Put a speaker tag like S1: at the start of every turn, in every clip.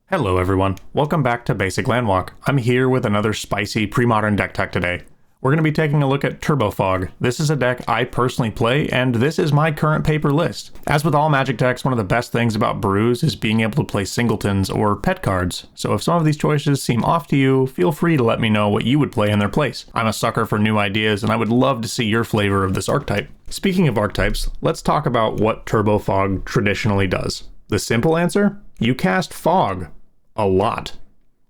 S1: Hello everyone, welcome back to BasicLandwalk. I'm here with another Spicy Premodern Deck Tech today. We're going to be taking a look at Turbo Fog. This is a deck I personally play, and this is my current paper list. As with all Magic decks, one of the best things about brews is being able to play singletons or pet cards. So if some of these choices seem off to you, feel free to let me know what you would play in their place. I'm a sucker for new ideas, and I would love to see your flavor of this archetype. Speaking of archetypes, let's talk about what Turbo Fog traditionally does. The simple answer? You cast Fog. A lot.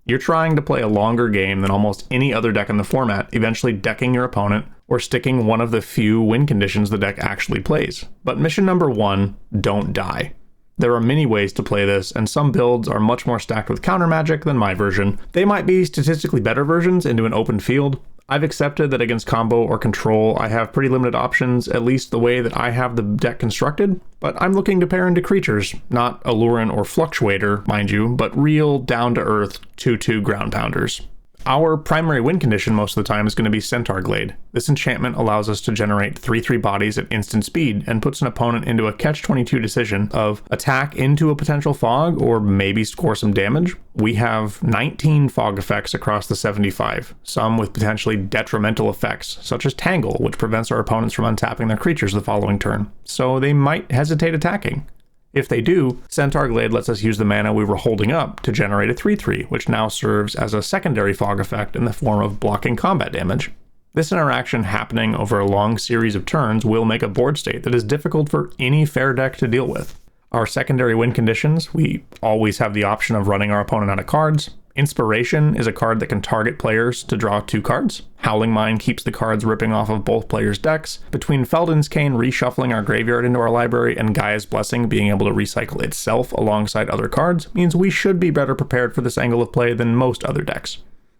S1: You're trying to play a longer game than almost any other deck in the format, eventually decking your opponent or sticking one of the few win conditions the deck actually plays. But mission number one, don't die. There are many ways to play this, and some builds are much more stacked with counter magic than my version. They might be statistically better versions into an open field. I've accepted that against combo or control, I have pretty limited options, at least the way that I have the deck constructed, but I'm looking to pair into creatures, not Allurin or Fluctuator, mind you, but real down-to-earth 2/2 ground pounders. Our primary win condition most of the time is going to be Centaur Glade. This enchantment allows us to generate 3/3 bodies at instant speed and puts an opponent into a catch-22 decision of attack into a potential fog or maybe score some damage. We have 19 fog effects across the 75, some with potentially detrimental effects, such as Tangle, which prevents our opponents from untapping their creatures the following turn, so they might hesitate attacking. If they do, Centaur Glade lets us use the mana we were holding up to generate a 3/3, which now serves as a secondary fog effect in the form of blocking combat damage. This interaction happening over a long series of turns will make a board state that is difficult for any fair deck to deal with. Our secondary win conditions, we always have the option of running our opponent out of cards. Inspiration is a card that can target players to draw 2 cards. Howling Mine keeps the cards ripping off of both players' decks. Between Felden's Cane reshuffling our graveyard into our library and Gaia's Blessing being able to recycle itself alongside other cards means we should be better prepared for this angle of play than most other decks,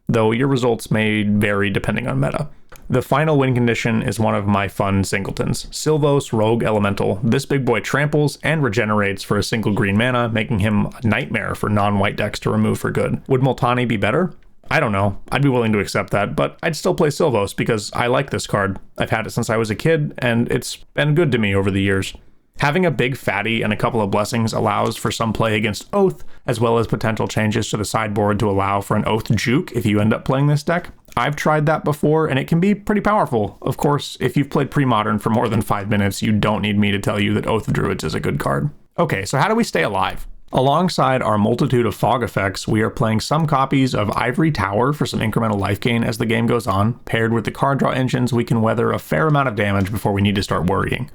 S1: though your results may vary depending on meta. The final win condition is one of my fun singletons. Sylvos Rogue Elemental. This big boy tramples and regenerates for a single green mana, making him a nightmare for non-white decks to remove for good. Would Multani be better? I don't know. I'd be willing to accept that, but I'd still play Sylvos because I like this card. I've had it since I was a kid, and it's been good to me over the years. Having a big fatty and a couple of blessings allows for some play against Oath, as well as potential changes to the sideboard to allow for an Oath juke if you end up playing this deck. I've tried that before, and it can be pretty powerful. Of course, if you've played Premodern for more than 5 minutes, you don't need me to tell you that Oath of Druids is a good card. Okay, so how do we stay alive? Alongside our multitude of fog effects, we are playing some copies of Ivory Tower for some incremental life gain as the game goes on. Paired with the card draw engines, we can weather a fair amount of damage before we need to start worrying.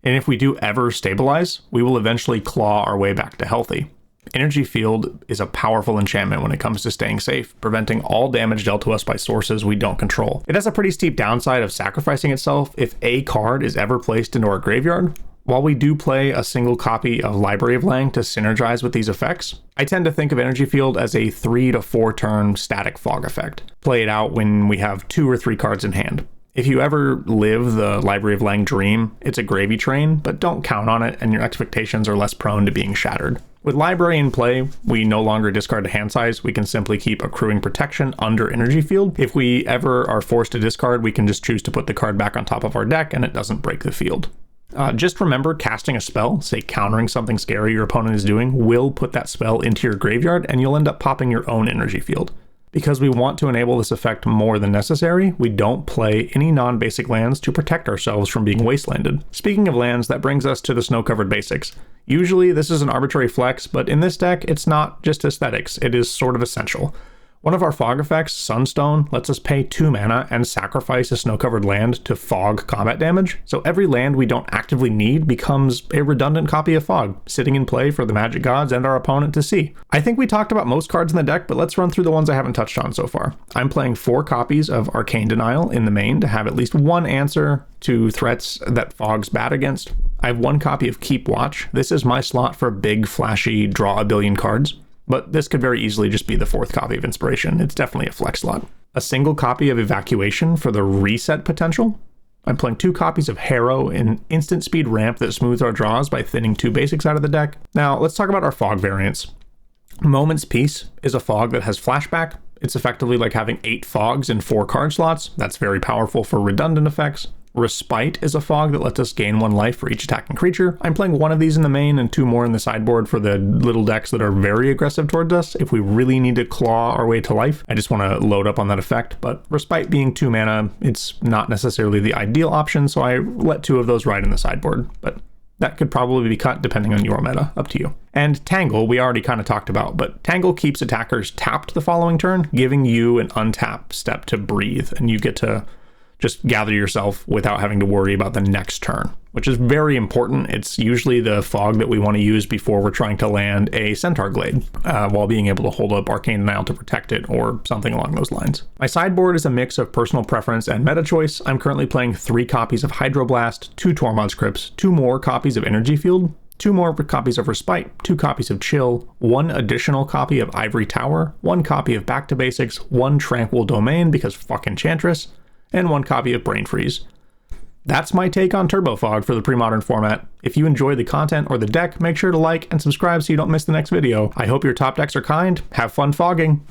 S1: And if we do ever stabilize, we will eventually claw our way back to healthy. Energy Field is a powerful enchantment when it comes to staying safe, preventing all damage dealt to us by sources we don't control. It has a pretty steep downside of sacrificing itself if a card is ever placed into our graveyard. While we do play a single copy of Library of Lang to synergize with these effects, I tend to think of Energy Field as a 3 to 4 turn static fog effect. Play it out when we have 2 or 3 cards in hand. If you ever live the Library of Lang dream, it's a gravy train, but don't count on it and your expectations are less prone to being shattered. With Library in play, we no longer discard a hand size, we can simply keep accruing protection under Energy Field. If we ever are forced to discard, we can just choose to put the card back on top of our deck and it doesn't break the field. Just remember, casting a spell, say countering something scary your opponent is doing, will put that spell into your graveyard and you'll end up popping your own Energy Field. Because we want to enable this effect more than necessary, we don't play any non-basic lands to protect ourselves from being wastelanded. Speaking of lands, that brings us to the snow-covered basics. Usually this is an arbitrary flex, but in this deck it's not just aesthetics, it is sort of essential. One of our fog effects, Sunstone, lets us pay 2 mana and sacrifice a snow-covered land to fog combat damage, so every land we don't actively need becomes a redundant copy of fog, sitting in play for the Magic Gods and our opponent to see. I think we talked about most cards in the deck, but let's run through the ones I haven't touched on so far. I'm playing 4 copies of Arcane Denial in the main to have at least one answer to threats that fog's bad against. I have 1 copy of Keep Watch. This is my slot for big, flashy, draw a billion cards. But this could very easily just be the 4th copy of Inspiration. It's definitely a flex slot. A single copy of Evacuation for the reset potential. I'm playing 2 copies of Harrow, an instant speed ramp that smooths our draws by thinning 2 basics out of the deck. Now, let's talk about our fog variants. Moment's Peace is a fog that has flashback. It's effectively like having 8 fogs in 4 card slots. That's very powerful for redundant effects. Respite is a fog that lets us gain 1 life for each attacking creature. I'm playing 1 of these in the main and 2 more in the sideboard for the little decks that are very aggressive towards us. If we really need to claw our way to life, I just want to load up on that effect. But Respite being 2 mana, it's not necessarily the ideal option, so I let 2 of those ride in the sideboard. But that could probably be cut depending on your meta, up to you. And Tangle, we already kind of talked about, but Tangle keeps attackers tapped the following turn, giving you an untap step to breathe, and you get to just gather yourself without having to worry about the next turn, which is very important. It's usually the fog that we want to use before we're trying to land a Centaur Glade, while being able to hold up Arcane Denial to protect it or something along those lines. My sideboard is a mix of personal preference and meta choice. I'm currently playing 3 copies of Hydroblast, 2 Tormod Scripts, 2 more copies of Energy Field, 2 more copies of Respite, 2 copies of Chill, 1 additional copy of Ivory Tower, 1 copy of Back to Basics, 1 Tranquil Domain because fuck Enchantress, and 1 copy of Brain Freeze. That's my take on Turbo Fog for the pre-modern format. If you enjoy the content or the deck, make sure to like and subscribe so you don't miss the next video. I hope your top decks are kind. Have fun fogging!